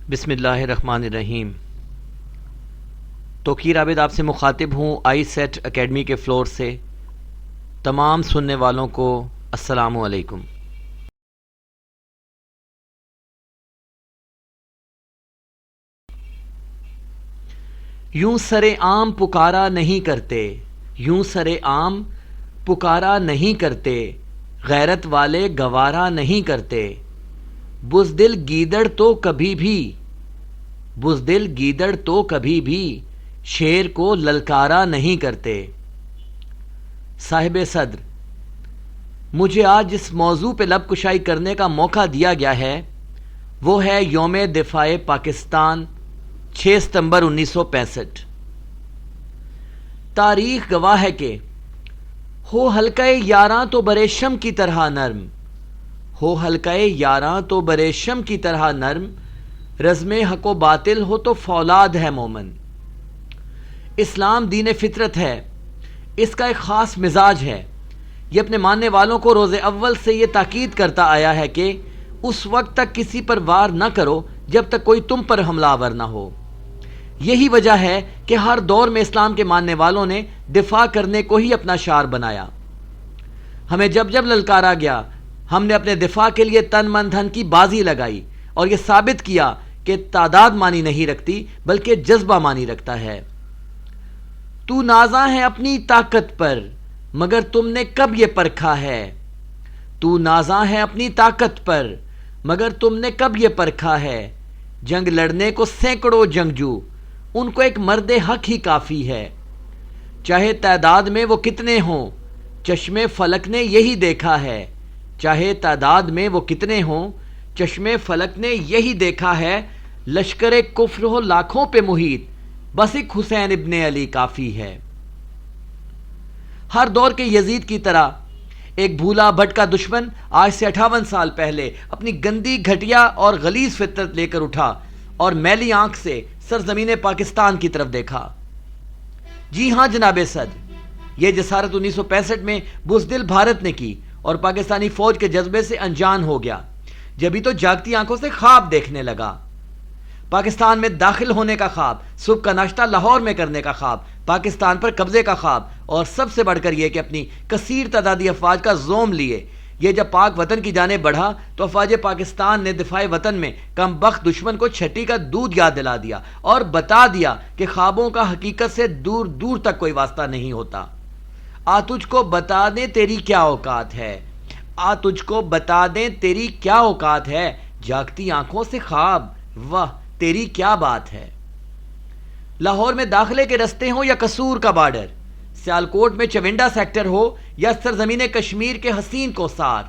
بسم اللہ الرحمن الرحیم۔ توقیر عابد آپ سے مخاطب ہوں آئی سیٹ اکیڈمی کے فلور سے۔ تمام سننے والوں کو السلام علیکم۔ یوں سر عام پکارا نہیں کرتے، یوں سر عام پکارا نہیں کرتے، غیرت والے گوارا نہیں کرتے، بزدل گیدڑ تو کبھی بھی، بزدل گیدڑ تو کبھی بھی شیر کو للکارا نہیں کرتے۔ صاحب صدر، مجھے آج جس موضوع پہ لب کشائی کرنے کا موقع دیا گیا ہے وہ ہے یوم دفاع پاکستان 6 ستمبر 1965۔ تاریخ گواہ ہے کہ ہو حلقہ یاراں تو بریشم کی طرح نرم، ہو حلقہ یاراں تو بریشم کی طرح نرم، رزم حق و باطل ہو تو فولاد ہے مومن۔ اسلام دین فطرت ہے، اس کا ایک خاص مزاج ہے۔ یہ اپنے ماننے والوں کو روز اول سے یہ تاکید کرتا آیا ہے کہ اس وقت تک کسی پر وار نہ کرو جب تک کوئی تم پر حملہ آور نہ ہو۔ یہی وجہ ہے کہ ہر دور میں اسلام کے ماننے والوں نے دفاع کرنے کو ہی اپنا شعار بنایا۔ ہمیں جب جب للکارا گیا ہم نے اپنے دفاع کے لیے تن من دھن کی بازی لگائی اور یہ ثابت کیا کہ تعداد مانی نہیں رکھتی بلکہ جذبہ مانی رکھتا ہے۔ تو نازاں ہے اپنی طاقت پر مگر تم نے کب یہ پرکھا ہے، تو نازاں ہے اپنی طاقت پر مگر تم نے کب یہ پرکھا ہے، جنگ لڑنے کو سینکڑوں جنگجو ان کو ایک مرد حق ہی کافی ہے، چاہے تعداد میں وہ کتنے ہوں چشم فلک نے یہی دیکھا ہے، چاہے تعداد میں وہ کتنے ہوں چشم فلک نے یہی دیکھا ہے، لشکر کفر ہو لاکھوں پہ محیط بس ایک حسین ابن علی کافی ہے۔ ہر دور کے یزید کی طرح ایک بھولا بھٹکا دشمن آج سے 58 سال پہلے اپنی گندی گھٹیا اور غلیظ فطرت لے کر اٹھا اور میلی آنکھ سے سرزمین پاکستان کی طرف دیکھا۔ جی ہاں جناب صدر، یہ جسارت 1965 میں بزدل بھارت نے کی اور پاکستانی فوج کے جذبے سے انجان ہو گیا، جبھی تو جاگتی آنکھوں سے خواب دیکھنے لگا۔ پاکستان میں داخل ہونے کا خواب، صبح کا ناشتہ لاہور میں کرنے کا خواب، پاکستان پر قبضے کا خواب اور سب سے بڑھ کر یہ کہ اپنی کثیر تعدادی افواج کا زوم لیے یہ جب پاک وطن کی جانب بڑھا تو افواج پاکستان نے دفاع وطن میں کم بخت دشمن کو چھٹی کا دودھ یاد دلا دیا اور بتا دیا کہ خوابوں کا حقیقت سے دور دور تک کوئی واسطہ نہیں ہوتا۔ آ تجھ کو بتا دیں تیری کیا اوقات ہے، آ تجھ کو بتا دیں تیری کیا اوقات ہے، جاگتی آنکھوں سے خواب، واہ تیری کیا بات ہے۔ لاہور میں داخلے کے رستے ہوں یا قصور کا بارڈر، سیالکوٹ میں چونڈا سیکٹر ہو یا سرزمین کشمیر کے حسین کوثار،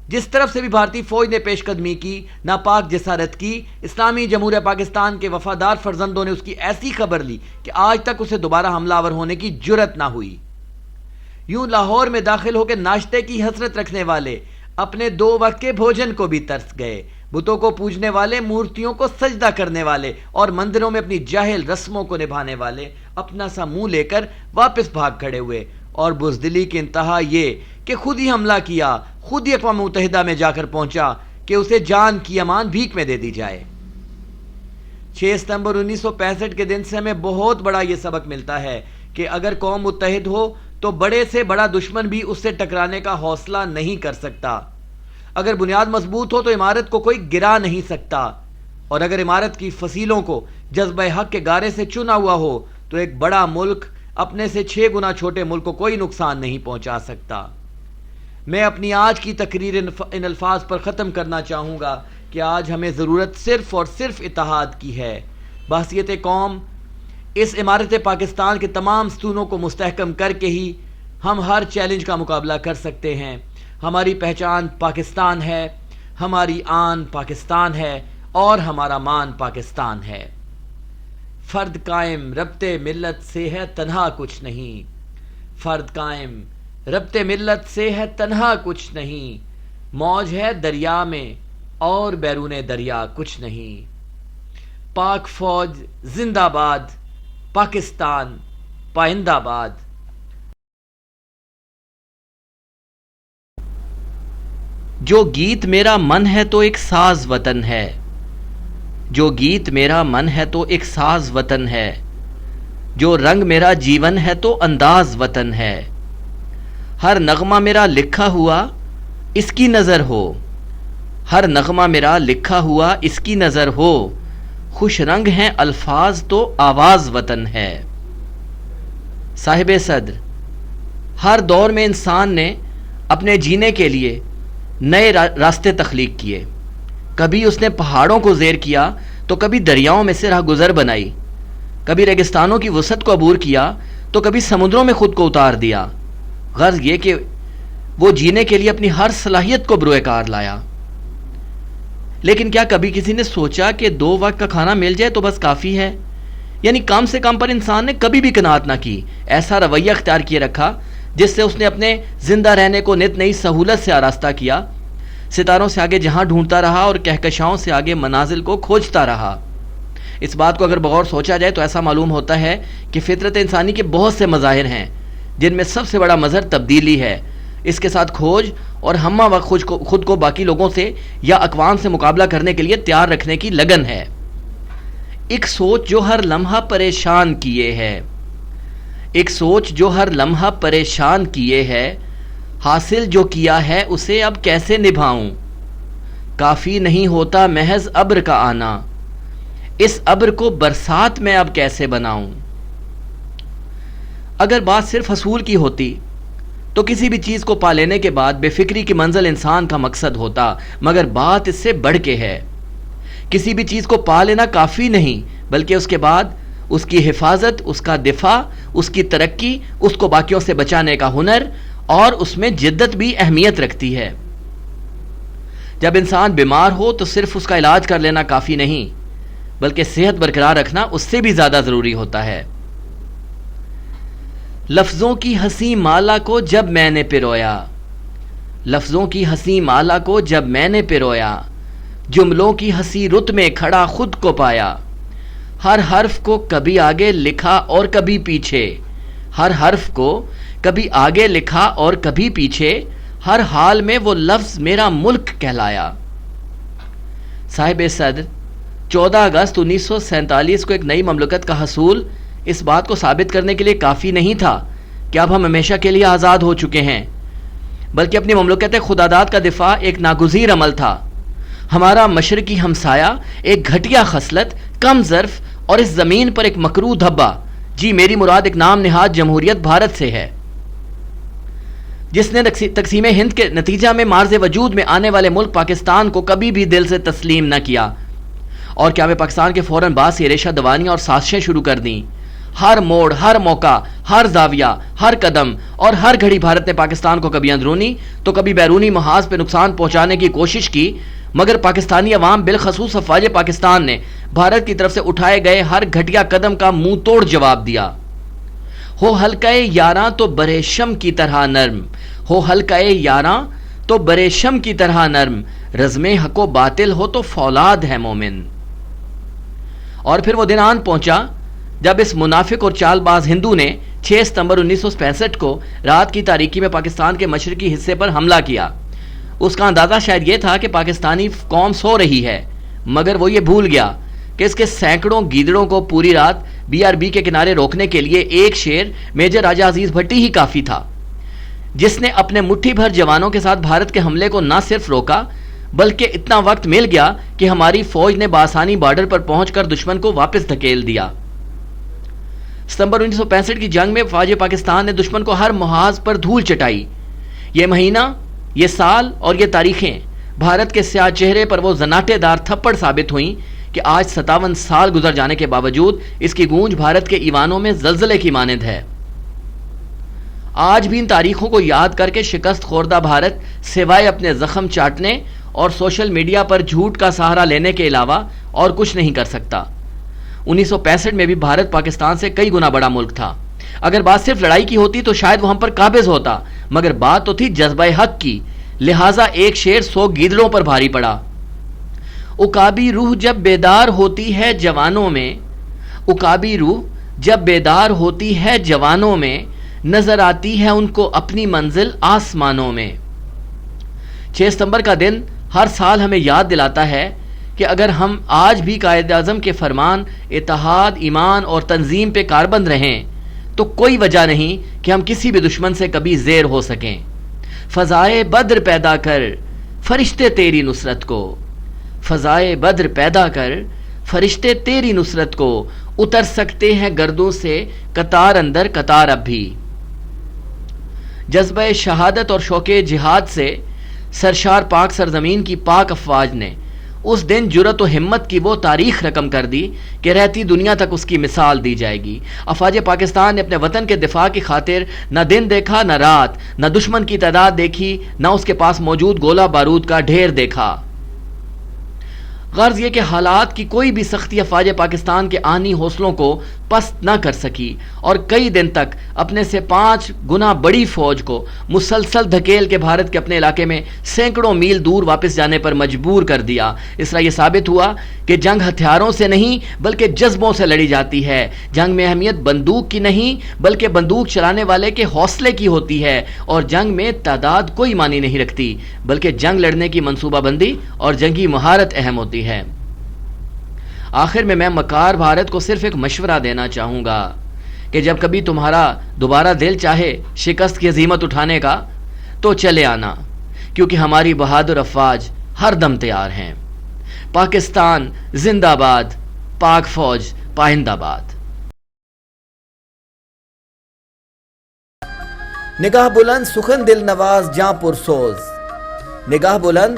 جس طرف سے بھی بھارتی فوج نے پیش قدمی کی، ناپاک جسارت کی، اسلامی جمہوریہ پاکستان کے وفادار فرزندوں نے اس کی ایسی خبر لی کہ آج تک اسے دوبارہ حملہ آور ہونے کی جرت نہ ہوئی۔ یوں لاہور میں داخل ہو کے ناشتے کی حسرت رکھنے والے اپنے 2 وقت کے بھوجن کو بھی ترس گئے، بتوں کو پوجنے والے، مورتیوں کو سجدہ کرنے والے اور مندروں میں اپنی جاہل رسموں کو نبھانے والے اپنا سا منہ لے کر واپس بھاگ کھڑے ہوئے، اور بزدلی کی انتہا یہ کہ خود ہی حملہ کیا، خود ہی اقوام متحدہ میں جا کر پہنچا کہ اسے جان کی امان بھیک میں دے دی جائے۔ 6 ستمبر 1965 کے دن سے ہمیں بہت بڑا یہ سبق ملتا ہے کہ اگر قوم متحد ہو تو بڑے سے بڑا دشمن بھی اس سے ٹکرانے کا حوصلہ نہیں کر سکتا۔ اگر بنیاد مضبوط ہو تو عمارت کو کوئی گرا نہیں سکتا، اور اگر عمارت کی فصیلوں کو جذبہ حق کے گارے سے چنا ہوا ہو تو ایک بڑا ملک اپنے سے 6 گنا چھوٹے ملک کو کوئی نقصان نہیں پہنچا سکتا۔ میں اپنی آج کی تقریر ان الفاظ پر ختم کرنا چاہوں گا کہ آج ہمیں ضرورت صرف اور صرف اتحاد کی ہے۔ بحیثیت قوم اس عمارت پاکستان کے تمام ستونوں کو مستحکم کر کے ہی ہم ہر چیلنج کا مقابلہ کر سکتے ہیں۔ ہماری پہچان پاکستان ہے، ہماری آن پاکستان ہے اور ہمارا مان پاکستان ہے۔ فرد قائم ربط ملت سے ہے تنہا کچھ نہیں، فرد قائم ربط ملت سے ہے تنہا کچھ نہیں، موج ہے دریا میں اور بیرون دریا کچھ نہیں۔ پاک فوج زندہ باد، پاکستان پائندہ باد۔ جو گیت میرا من ہے تو ایک ساز وطن ہے، جو گیت میرا من ہے تو ایک ساز وطن ہے، جو رنگ میرا جیون ہے تو انداز وطن ہے، ہر نغمہ میرا لکھا ہوا اس کی نظر ہو، ہر نغمہ میرا لکھا ہوا اس کی نظر ہو، خوش رنگ ہیں الفاظ تو آواز وطن ہے۔ صاحب صدر، ہر دور میں انسان نے اپنے جینے کے لیے نئے راستے تخلیق کیے، کبھی اس نے پہاڑوں کو زیر کیا تو کبھی دریاؤں میں سے راہ گزر بنائی، کبھی ریگستانوں کی وسعت کو عبور کیا تو کبھی سمندروں میں خود کو اتار دیا، غرض یہ کہ وہ جینے کے لیے اپنی ہر صلاحیت کو بروئے کار لایا۔ لیکن کیا کبھی کسی نے سوچا کہ 2 وقت کا کھانا مل جائے تو بس کافی ہے؟ یعنی کم سے کم پر انسان نے کبھی بھی قناعت نہ کی، ایسا رویہ اختیار کیے رکھا جس سے اس نے اپنے زندہ رہنے کو نت نئی سہولت سے آراستہ کیا، ستاروں سے آگے جہاں ڈھونڈتا رہا اور کہکشاؤں سے آگے منازل کو کھوجتا رہا۔ اس بات کو اگر بغور سوچا جائے تو ایسا معلوم ہوتا ہے کہ فطرت انسانی کے بہت سے مظاہر ہیں جن میں سب سے بڑا مظہر تبدیلی ہے، اس کے ساتھ کھوج اور ہمہ وقت خود کو باقی لوگوں سے یا اقوام سے مقابلہ کرنے کے لیے تیار رکھنے کی لگن ہے۔ ایک سوچ جو ہر لمحہ پریشان کیے ہے، ایک سوچ جو ہر لمحہ پریشان کیے ہے، حاصل جو کیا ہے اسے اب کیسے نبھاؤں، کافی نہیں ہوتا محض ابر کا آنا، اس ابر کو برسات میں اب کیسے بناؤں۔ اگر بات صرف حصول کی ہوتی تو کسی بھی چیز کو پا لینے کے بعد بے فکری کی منزل انسان کا مقصد ہوتا، مگر بات اس سے بڑھ کے ہے۔ کسی بھی چیز کو پا لینا کافی نہیں، بلکہ اس کے بعد اس کی حفاظت، اس کا دفاع، اس کی ترقی، اس کو باقیوں سے بچانے کا ہنر اور اس میں جدت بھی اہمیت رکھتی ہے۔ جب انسان بیمار ہو تو صرف اس کا علاج کر لینا کافی نہیں، بلکہ صحت برقرار رکھنا اس سے بھی زیادہ ضروری ہوتا ہے۔ لفظوں کی حسین مالا کو جب میں نے پرویا، لفظوں کی حسین مالا کو جب میں نے پرویا، جملوں کی ہنسی رت میں کھڑا خود کو پایا، ہر حرف کو کبھی آگے لکھا اور کبھی پیچھے، ہر حرف کو کبھی آگے لکھا اور کبھی پیچھے، ہر حال میں وہ لفظ میرا ملک کہلایا۔ صاحب صدر، 14 اگست 1947 کو ایک نئی مملکت کا حصول اس بات کو ثابت کرنے کے لیے کافی نہیں تھا کہ اب ہم ہمیشہ کے لیے آزاد ہو چکے ہیں، بلکہ اپنی مملکت خداداد کا دفاع ایک ناگزیر عمل تھا۔ ہمارا مشرقی ہمسایہ ایک گھٹیا خصلت، کم ظرف اور اس زمین پر ایک مکروہ دھبا، جی میری مراد ایک نام نہاد جمہوریت بھارت سے ہے، جس نے تقسیم ہند کے نتیجہ میں مارز وجود میں آنے والے ملک پاکستان کو کبھی بھی دل سے تسلیم نہ کیا، اور کیا میں پاکستان کے فوراً بعد سے ریشہ دوانیاں اور سازشیں شروع کر دیں۔ ہر موڑ، ہر موقع، ہر زاویہ، ہر قدم اور ہر گھڑی بھارت نے پاکستان کو کبھی اندرونی تو کبھی بیرونی محاذ پہ نقصان پہنچانے کی کوشش کی، مگر پاکستانی عوام بالخصوص افواج پاکستان نے بھارت کی طرف سے اٹھائے گئے ہر گھٹیا قدم کا منہ توڑ جواب دیا۔ ہو حلقہ یاراں تو برے شم کی طرح نرم، ہو حلقہ یاراں تو برے شم کی طرح نرم، رزم حق و باطل ہو تو فولاد ہے مومن۔ اور پھر وہ دن آن پہنچا جب اس منافق اور چال باز ہندو نے 6 ستمبر 1965 کو رات کی تاریکی میں پاکستان کے مشرقی حصے پر حملہ کیا۔ اس کا اندازہ شاید یہ تھا کہ پاکستانی قوم سو رہی ہے، مگر وہ یہ بھول گیا کہ اس کے سینکڑوں گیدڑوں کو پوری رات BRB کے کنارے روکنے کے لیے ایک شیر میجر راجہ عزیز بھٹی ہی کافی تھا، جس نے اپنے مٹھی بھر جوانوں کے ساتھ بھارت کے حملے کو نہ صرف روکا بلکہ اتنا وقت مل گیا کہ ہماری فوج نے بآسانی بارڈر پر پہنچ کر دشمن کو واپس دھکیل دیا۔ ستمبر 1965 کی جنگ میں فوج پاکستان نے دشمن کو ہر محاذ پر دھول چٹائی۔ یہ مہینہ، یہ سال اور یہ تاریخیں بھارت کے سیاہ چہرے پر وہ زناٹے دار تھپڑ ثابت ہوئیں کہ آج 57 سال گزر جانے کے باوجود اس کی گونج بھارت کے ایوانوں میں زلزلے کی مانند ہے۔ آج بھی ان تاریخوں کو یاد کر کے شکست خوردہ بھارت سوائے اپنے زخم چاٹنے اور سوشل میڈیا پر جھوٹ کا سہارا لینے کے علاوہ اور کچھ نہیں کر سکتا۔ 1965 میں بھی بھارت پاکستان سے کئی گنا بڑا ملک تھا۔ اگر بات صرف لڑائی کی ہوتی تو شاید وہ ہم پر قابض ہوتا، مگر بات تو تھی جذبہ حق کی، لہٰذا ایک شیر 100 گیدڑوں پر بھاری پڑا۔ عقابی روح جب بیدار ہوتی ہے جوانوں میں، عقابی روح جب بیدار ہوتی ہے جوانوں میں، نظر آتی ہے ان کو اپنی منزل آسمانوں میں۔ 6 ستمبر کا دن ہر سال ہمیں یاد دلاتا ہے کہ اگر ہم آج بھی قائد اعظم کے فرمان اتحاد، ایمان اور تنظیم پہ کاربند رہیں تو کوئی وجہ نہیں کہ ہم کسی بھی دشمن سے کبھی زیر ہو سکیں۔ فضائے بدر پیدا کر فرشتے تیری نصرت کو، فضائے بدر پیدا کر فرشتے تیری نصرت کو، اتر سکتے ہیں گردوں سے قطار اندر قطار اب بھی۔ جذبہ شہادت اور شوق جہاد سے سرشار پاک سرزمین کی پاک افواج نے اس دن جرأت و ہمت کی وہ تاریخ رقم کر دی کہ رہتی دنیا تک اس کی مثال دی جائے گی۔ افواج پاکستان نے اپنے وطن کے دفاع کی خاطر نہ دن دیکھا نہ رات، نہ دشمن کی تعداد دیکھی نہ اس کے پاس موجود گولہ بارود کا ڈھیر دیکھا۔ غرض یہ کہ حالات کی کوئی بھی سختی افواج پاکستان کے آنی حوصلوں کو پست نہ کر سکی اور کئی دن تک اپنے سے 5 گنا بڑی فوج کو مسلسل دھکیل کے بھارت کے اپنے علاقے میں سینکڑوں میل دور واپس جانے پر مجبور کر دیا۔ اس طرح یہ ثابت ہوا کہ جنگ ہتھیاروں سے نہیں بلکہ جذبوں سے لڑی جاتی ہے۔ جنگ میں اہمیت بندوق کی نہیں بلکہ بندوق چلانے والے کے حوصلے کی ہوتی ہے، اور جنگ میں تعداد کوئی معنی نہیں رکھتی بلکہ جنگ لڑنے کی منصوبہ بندی اور جنگی مہارت اہم ہوتی ہے۔ آخر میں مکار بھارت کو صرف ایک مشورہ دینا چاہوں گا کہ جب کبھی تمہارا دوبارہ دل چاہے شکست کی عزیمت اٹھانے کا تو چلے آنا، کیونکہ ہماری بہادر افواج ہر دم تیار ہیں۔ پاکستان زندہ باد، پاک فوج پائندہ باد۔ نگاہ بلند سخن دل نواز جاں پرسوز، نگاہ بلند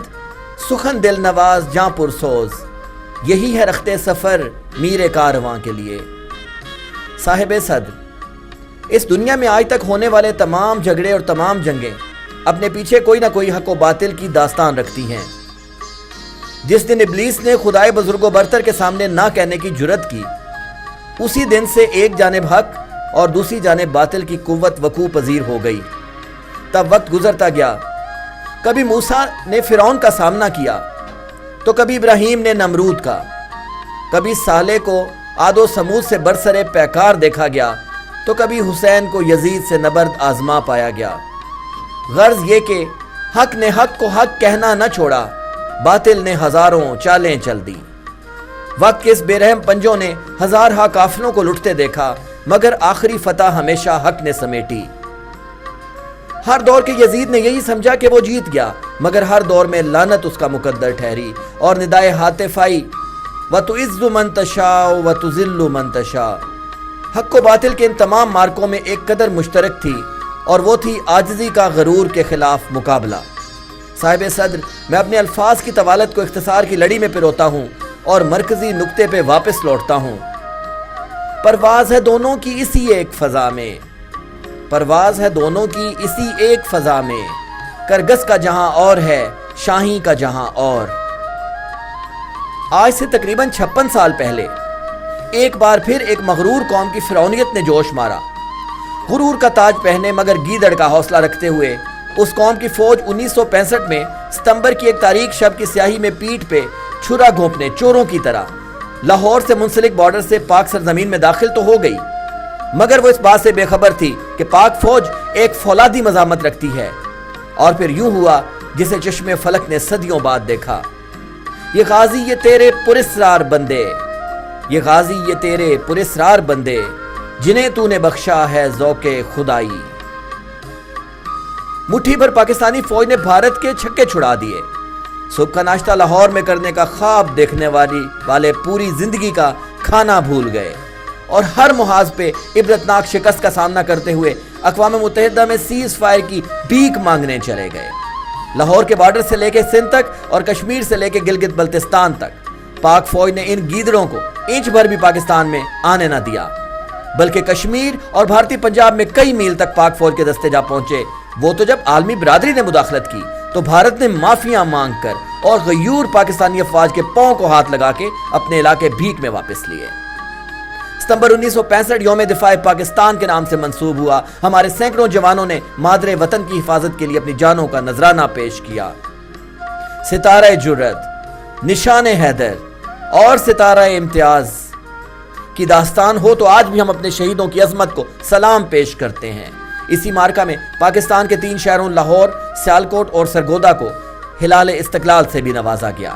سخن دل نواز جاں پرسوز، یہی ہے رخت سفر میر کارواں کے لیے۔ صاحب صدر، اس دنیا میں آج تک ہونے والے تمام جھگڑے اور تمام جنگیں اپنے پیچھے کوئی نہ کوئی حق و باطل کی داستان رکھتی ہیں۔ جس دن ابلیس نے خدائے بزرگ و برتر کے سامنے نہ کہنے کی جرت کی، اسی دن سے ایک جانب حق اور دوسری جانب باطل کی قوت وقوع پذیر ہو گئی۔ تب وقت گزرتا گیا، کبھی موسیٰ نے فرعون کا سامنا کیا تو کبھی ابراہیم نے نمرود کا، کبھی صالح کو عاد و سمود سے برسرے پیکار دیکھا گیا تو کبھی حسین کو یزید سے نبرد آزما پایا گیا۔ غرض یہ کہ حق نے حق کو حق کہنا نہ چھوڑا، باطل نے ہزاروں چالیں چل دی۔ وقت کے اس بے رحم پنجوں نے ہزارہا قافلوں کو لٹتے دیکھا، مگر آخری فتح ہمیشہ حق نے سمیٹی۔ ہر دور کے یزید نے یہی سمجھا کہ وہ جیت گیا، مگر ہر دور میں لعنت اس کا مقدر ٹھہری، اور ندائے ہاتف آئی وَتُعِزُّ مَن تَشَاءُ وَتُذِلُّ مَن تَشَاءُ۔ حق و باطل کے ان تمام مارکوں میں ایک قدر مشترک تھی، اور وہ تھی عاجزی کا غرور کے خلاف مقابلہ۔ صاحب صدر، میں اپنے الفاظ کی طوالت کو اختصار کی لڑی میں پروتا ہوں اور مرکزی نقطے پہ واپس لوٹتا ہوں۔ پرواز ہے دونوں کی اسی ایک فضا میں، پرواز ہے دونوں کی اسی ایک فضا میں، کرگس کا جہاں اور ہے شاہی کا جہاں اور۔ آج سے تقریباً 56 سال پہلے ایک بار پھر ایک مغرور قوم کی فرعونیت نے جوش مارا۔ غرور کا تاج پہنے مگر گیدڑ کا حوصلہ رکھتے ہوئے اس قوم کی فوج 1965 میں ستمبر کی ایک تاریک شب کی سیاہی میں پیٹھ پہ چھرا گھونپنے چوروں کی طرح لاہور سے منسلک بارڈر سے پاک سرزمین میں داخل تو ہو گئی، مگر وہ اس بات سے بے خبر تھی کہ پاک فوج ایک فولادی مزاحمت رکھتی ہے۔ اور پھر یوں ہوا جسے چشم فلک نے صدیوں بعد دیکھا۔ یہ غازی یہ تیرے پراسرار بندے، یہ غازی یہ تیرے پراسرار بندے، جنہیں تو نے بخشا ہے ذوق خدائی۔ مٹھی بھر پاکستانی فوج نے بھارت کے چھکے چھڑا دیے۔ صبح کا ناشتہ لاہور میں کرنے کا خواب دیکھنے والے پوری زندگی کا کھانا بھول گئے، اور ہر محاذ پہ عبرتناک شکست کا سامنا کرتے ہوئے اقوام متحدہ میں سیز فائر کی بھیک مانگنے چلے گئے۔ لاہور کے بارڈر سے لے کے سندھ تک اور کشمیر سے لے کے گلگت بلتستان تک پاک فوج نے ان گیدڑوں کو انچ بھر بھی پاکستان میں آنے نہ دیا، بلکہ کشمیر اور بھارتی پنجاب میں کئی میل تک پاک فوج کے دستے جا پہنچے۔ وہ تو جب عالمی برادری نے مداخلت کی تو بھارت نے معافیاں مانگ کر اور غیور پاکستانی افواج کے پاؤں کو ہاتھ لگا کے اپنے علاقے بھیک میں واپس لیے۔ ستمبر 1965 یوم دفاع پاکستان کے نام سے منسوب ہوا۔ ہمارے سینکڑوں جوانوں نے مادر وطن کی حفاظت کے لیے اپنی جانوں کا نذرانہ پیش کیا۔ ستارہ جرأت، نشان حیدر اور ستارہ امتیاز کی داستان ہو تو آج بھی ہم اپنے شہیدوں کی عظمت کو سلام پیش کرتے ہیں۔ اسی مارکہ میں پاکستان کے 3 شہروں لاہور، سیالکوٹ اور سرگودا کو ہلال استقلال سے بھی نوازا گیا۔